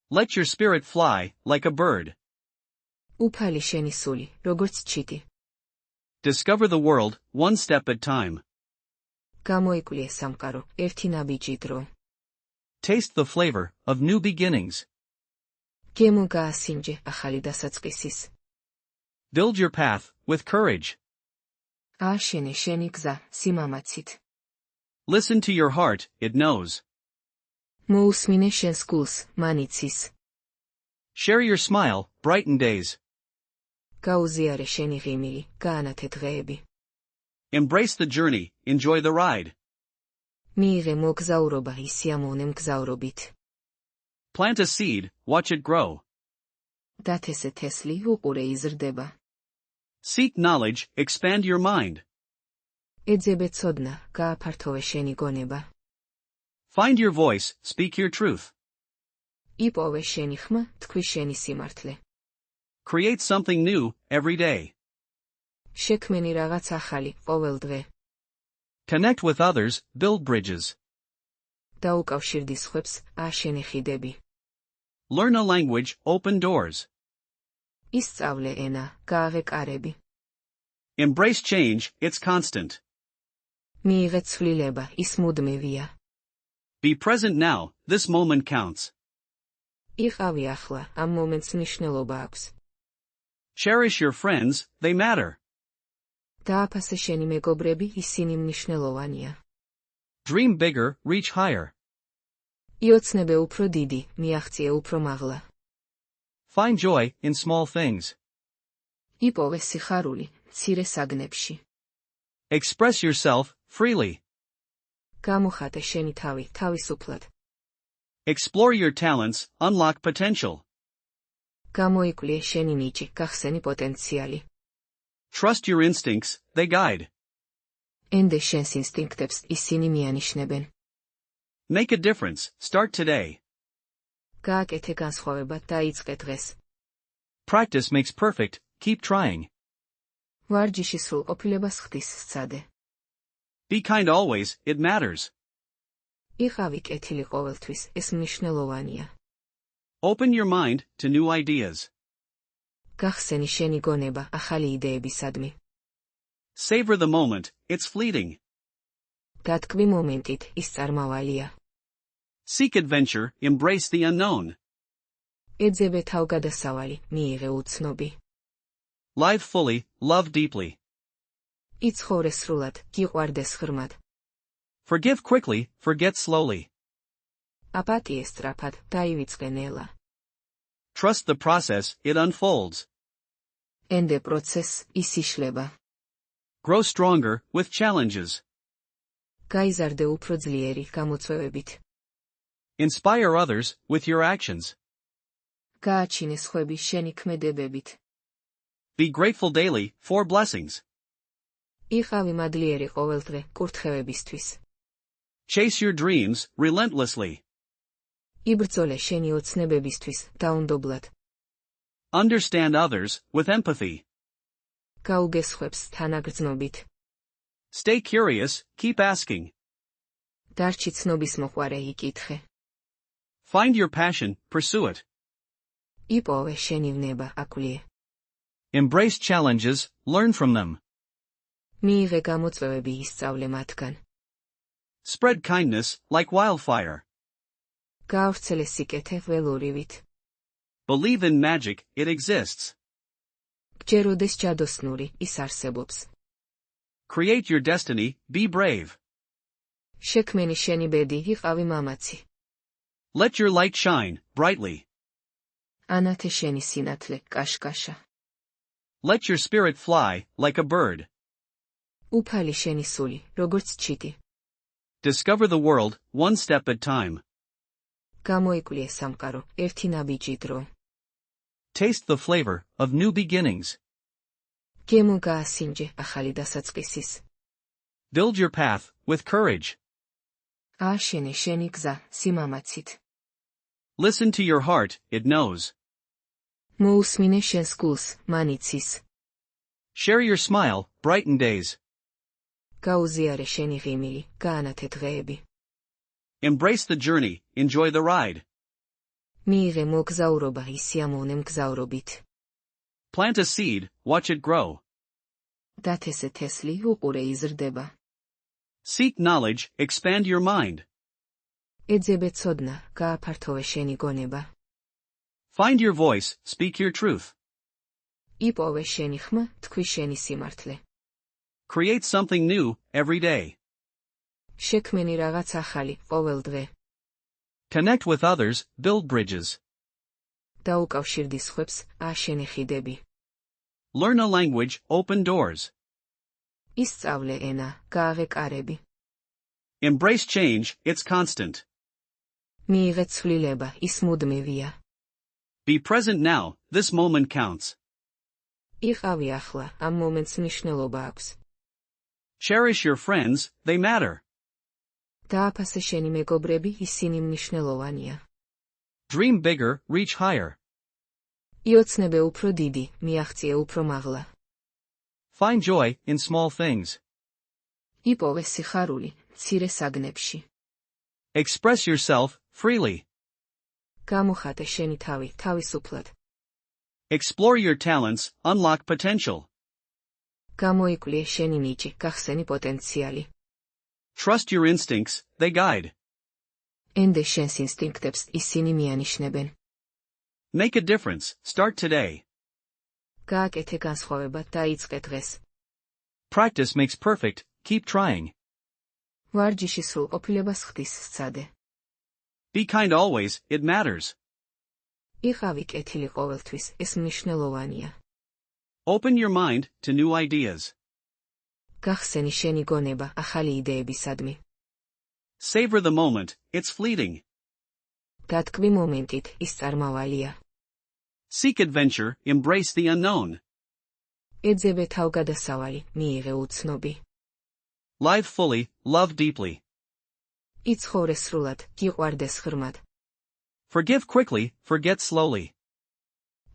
Let your spirit fly, like a bird. უფალი შენი სული, როგორც ჩიტი. Discover the world, one step at time. გამოიკვლიე სამყარო, ერთი ნაბიჯი დრო. Taste the flavor of new beginnings. გემო გაასინჯე, ახალი დასაწყისის. Build your path, with courage. ააშენე შენი გზა, სიმამაცით. Listen to your heart, it knows. მოусმინე შენს გულს, მანიცის. Share your smile, brighten days. გაუზიარე შენი ღიმილი, გაანათე დღეები. Embrace the journey, enjoy the ride. მიიღე მოგზაურობა, ისიამოვნე მგზავრობით. Plant a seed, watch it grow. დათესე თესლი, უყურე იზრდება. Seek knowledge, expand your mind. ეძებე ცოდნა, გააფართოვე შენი გონება. Find your voice, speak your truth. იპოვე შენი ხმა, თქვი შენი სიმართლე. Create something new, every day. შექმენი რაღაც ახალი, ყოველ დღე. Connect with others, build bridges. დაუკავშირდი სხვებს, ააშენე ხიდები. Learn a language, open doors. ისწავლე ენა, გააღე კარები. Embrace change, it's constant. მიიღე ცვლილება, ის მუდმივია. Be present now, this moment counts. იყავი ახლა, ამ მომენტს მნიშვნელობა აქვს. Cherish your friends, they matter. დააფასე შენი მეგობრები, ისინი მნიშვნელოვანია. Dream bigger, reach higher. იოცნებე უფრო დიდი, მიაღწიე უფრო მაღლა. Find joy in small things. იპოვე სიხარული, მცირე საგნებში. Express yourself, freely. გამოხატე შენი თავი, თავისუფლად. Explore your talents, unlock potential. გამოიკვლიე შენი ნიჭი, გახსენი პოტენციალი. Trust your instincts, they guide. ენდე შენს ინსტინქტებს, ისინი მიანიშნებენ. Make a difference, start today. გააკეთე განსხვავება, დაიწყე დღეს. Practice makes perfect, keep trying. ვარჯიში სრულყოფილებას ხდის სცადე. Be kind always, it matters. იყავი კეთილი ყოველთვის, ეს მნიშვნელოვანია. Open your mind to new ideas. გახსენი შენი გონება, ახალი იდეებისადმი. Savor the moment, it's fleeting. დათქვი მომენტით, ის წარმავალია. Seek adventure, embrace the unknown. ეძებე თავგადასავალი, მიიღე უცნობი. Live fully, love deeply. იცხოვრე სრულად, გიყვარდეს ღრმად. Forgive quickly, forget slowly. აპატიე სწრაფად, დაივიწყე ნელა. Trust the process, it unfolds. ენდე პროცესს, ის იშლება. Grow stronger, with challenges. გაიზარდე უფრო ძლიერი, გამოწვევებით. Inspire others, with your actions. გააჩინე სხვები შენი ქმედებებით. Be grateful daily, for blessings. იყავი მადლიერი ყოველდღე, კურთხევებისთვის. Chase your dreams, relentlessly. იბრძოლე შენი ოცნებებისთვის, დაუნდობლად. Understand others, with empathy. გაუგე სხვებს, თანაგრძნობით. Stay curious, keep asking. დარჩი ცნობის მოყვარე, იკითხე. Find your passion, pursue it. იპოვე შენი ვნება, აკვლიე. Embrace challenges, learn from them. მიიღე გამოწვევები, ისწავლე მათგან. Spread kindness, like wildfire. გაავრცელე სიკეთე ველორივით. Believe in magic, it exists. გჯეროდეს ჯადოსნური, ის არსებობს. Create your destiny, be brave. შექმენი შენი ბედი, იყავი მამაცი. Let your light shine, brightly. ანათე შენი სინათლე, კაშკაშა. Let your spirit fly, like a bird. უფალი შენი სული, როგორც ჩიტი. Discover the world, one step at time. გამოიკვლიე სამყარო, ერთი ნაბიჯი დრო. Taste the flavor of new beginnings. გემო გაასინჯე, ახალი დასაწყისის. Build your path, with courage. ააშენე შენი გზა, სიმამაცით. Listen to your heart, it knows. მოусმინე შენს გულს, მანიცის. Share your smile, brighten days. გაუზიარე შენი ღიმილი, გაანათე დღეები. Embrace the journey, enjoy the ride. მიიღე მოგზაურობა ისიამოვნე მგზავრობით. Plant a seed, watch it grow. დათესე თესლი, უყურე იზრდება. Seek knowledge, expand your mind. ეძებე ცოდნა, გააფართოვე შენი გონება. Find your voice, speak your truth. იპოვე შენი ხმა, თქვი შენი სიმართლე. Create something new, every day. შექმენი რაღაც ახალი, ყოველ დღე. Connect with others, build bridges. დაუკავშირდი სხვებს, ააშენე ხიდები. Learn a language, open doors. ისწავლე ენა, გააღე კარები. Embrace change, it's constant. მიიღე ცვლილება, ის მუდმივია. Be present now, this moment counts. იყავი ახლა, ამ მომენტს მნიშვნელობა აქვს. Cherish your friends, they matter. დააფასე შენი მეგობრები, ისინი მნიშვნელოვანია. Dream bigger, reach higher. იოცნებე უფრო დიდი, მიაღწიე უფრო მაღლა. Find joy in small things. იპოვე სიხარული, მცირე საგნებში. Express yourself, freely. გამოხატე შენი თავი, თავისუფლად. Explore your talents, unlock potential. გამოიკვლიე შენი ნიჭი, გახსენი პოტენციალი. Trust your instincts, they guide. ენდე შენს ინსტინქტებს, ისინი მიანიშნებენ. Make a difference, start today. გააკეთე განსხვავება, დაიწყე დღეს. Practice makes perfect, keep trying. ვარჯიში სრულყოფილებას ხდის, სცადე. Be kind always, it matters. იყავი კეთილი ყოველთვის, ეს მნიშვნელოვანია. Open your mind to new ideas. გახსენი შენი გონება, ახალი იდეებისადმი. Savor the moment, it's fleeting. დათქვი მომენტით, ის წარმავალია. Seek adventure, embrace the unknown. ეძებე თავგადასავალი, მიიღე უცნობი. Live fully, love deeply. იცხოვრე სრულად, გიყვარდეს ღრმად. Forgive quickly, forget slowly.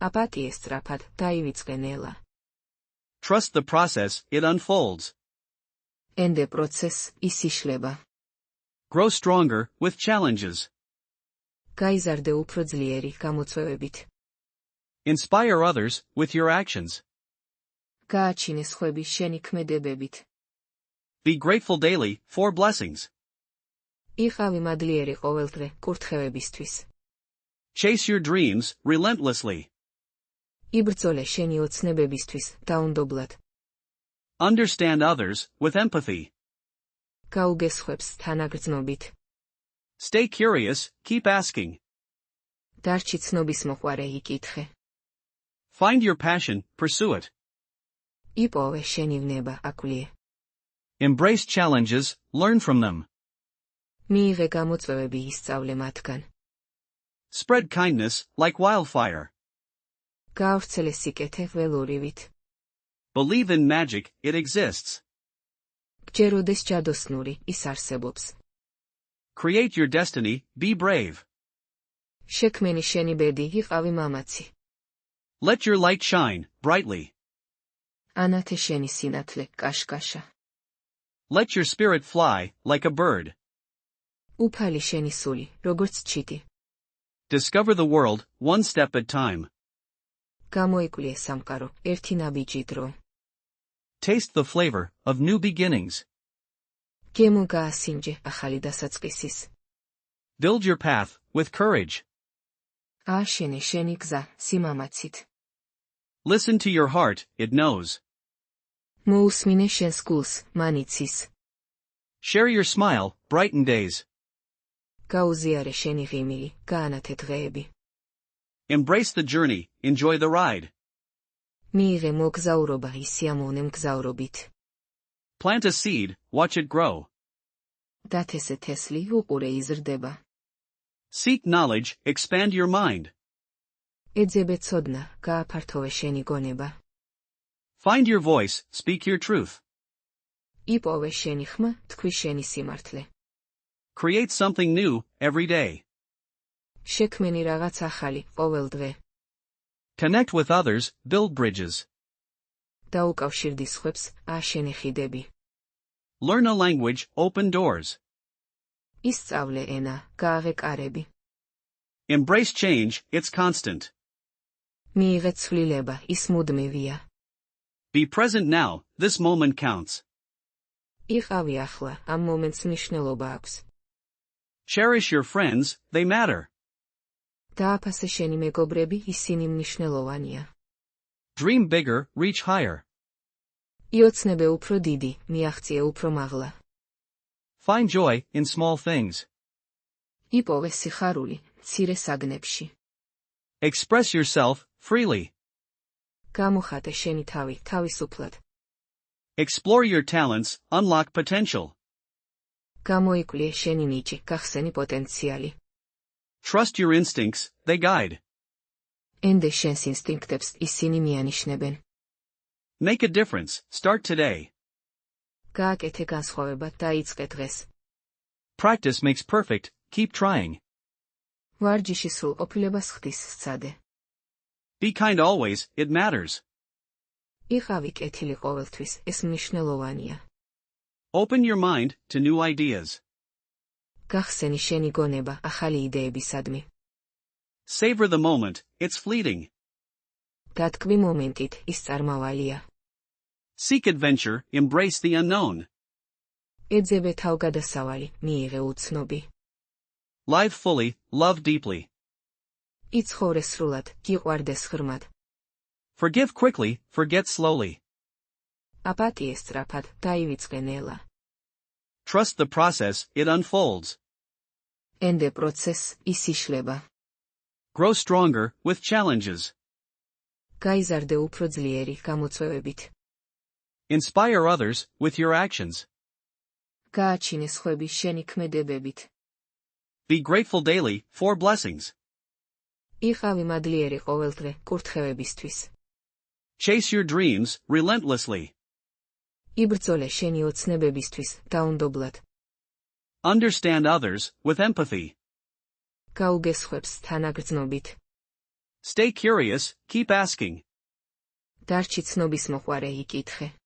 აპატიე სწრაფად, დაივიწყე ნელა. Trust the process, it unfolds. ენდე პროცესს, ის იშლება. Grow stronger, with challenges. გაიზარდე უფრო ძლიერი, გამოწვევებით. Inspire others, with your actions. გააჩინე სხვები შენი ქმედებებით. Be grateful daily, for blessings. იყავი მადლიერი ყოველდღე, კურთხევებისთვის. Chase your dreams, relentlessly. იბრძოლე შენი ოცნებებისთვის, დაუნდობლად. Understand others, with empathy. გაუგე სხვებს, თანაგრძნობით. Stay curious, keep asking. დარჩი ცნობის მოყვარე, იკითხე. Find your passion, pursue it. იპოვე შენი ვნება, აკვლიე. Embrace challenges, learn from them. მიიღე გამოწვევები, ისწავლე მათგან. Spread kindness, like wildfire. გაავრცელე სიკეთე ველურივით. Believe in magic, it exists. გჯეროდეს ჯადოსნური, ის არსებობს. Create your destiny, be brave. შექმენი შენი ბედი, იყავი მამაცი. Let your light shine, brightly. ანათე შენი სინათლე, კაშკაშა. Let your spirit fly, like a bird. უფალი შენი სული, როგორც ჩიტი. Discover the world, one step at time. გამოიკვლიე სამყარო, ერთი ნაბიჯი დრო. Taste the flavor of new beginnings. გემო გაასინჯე, ახალი დასაწყისის. Build your path, with courage. ააშენე შენი გზა, სიმამაცით. Listen to your heart, it knows. მოусმინე შენს გულს, მანიცის. Share your smile, brighten days. გაუზიარე შენი ღიმილი, გაანათე დღეები. Embrace the journey, enjoy the ride. მიიღე მოგზაურობა, ისიამოვნე მგზავრობით. Plant a seed, watch it grow. დათესე თესლი, უყურე იზრდება. Seek knowledge, expand your mind. ეძებე ცოდნა, გააფართოვე შენი გონება. Find your voice, speak your truth. იპოვე შენი ხმა, თქვი შენი სიმართლე. Create something new, every day. შექმენი რაღაც ახალი, ყოველ დღე. Connect with others, build bridges. დაუკავშირდი სხვებს, ააშენე ხიდები. Learn a language, open doors. ისწავლე ენა, გააღე კარები. Embrace change, it's constant. მიიღეთ ცვლილება, ის მუდმივია. Be present now, this moment counts. იყავი ახლა, ამ მომენტს მნიშვნელობა აქვს. Cherish your friends, they matter. დააფასე შენი მეგობრები, ისინი მნიშვნელოვანია. Dream bigger, reach higher. იოცნებე უფრო დიდი, მიაღწიე უფრო მაღლა. Find joy in small things. იპოვე სიხარული, მცირე საგნებში. Express yourself freely. გამოხატე შენი თავი, თავისუფლად. Explore your talents, unlock potential. გამოიკვლიე შენი ნიჭი, გახსენი პოტენციალი. Trust your instincts, they guide. ენდე შენს ინსტინქტებს, ისინი მიანიშნებენ. Make a difference, start today. გააკეთე განსხვავება, დაიწყე დღეს. Practice makes perfect, keep trying. ვარჯიში სრულყოფილებას ხდის, სცადე. Be kind always, it matters. იყავი კეთილი ყოველთვის, ეს მნიშვნელოვანია. Open your mind to new ideas. გახსენი შენი გონება, ახალი იდეებისადმი. Savor the moment, it's fleeting. დათქვი მომენტით, ის წარმავალია. Seek adventure, embrace the unknown. ეძებე თავგადასავალი, მიიღე უცნობი. Live fully, love deeply. იცხოვრე სრულად, გიყვარდეს ღრმად. Forgive quickly, forget slowly. აპატიე სწრაფად, დაივიწყე ნელა. Trust the process, it unfolds. ენდე პროცესს, ის იშლება. Grow stronger, with challenges. გაიზარდე უფრო ძლიერი, გამოწვევებით. Inspire others, with your actions. გააჩინე სხვები შენი ქმედებებით. Be grateful daily, for blessings. იყავი მადლიერი ყოველდღე, კურთხევებისთვის. Chase your dreams, relentlessly. იბრძოლე შენი ოცნებებისთვის, დაუნდობლად. Understand others, with empathy. გაუგესხვებს თანაგრძნობით. Stay curious, keep asking. დარჩი ცნობის მოყვარე, იკითხე.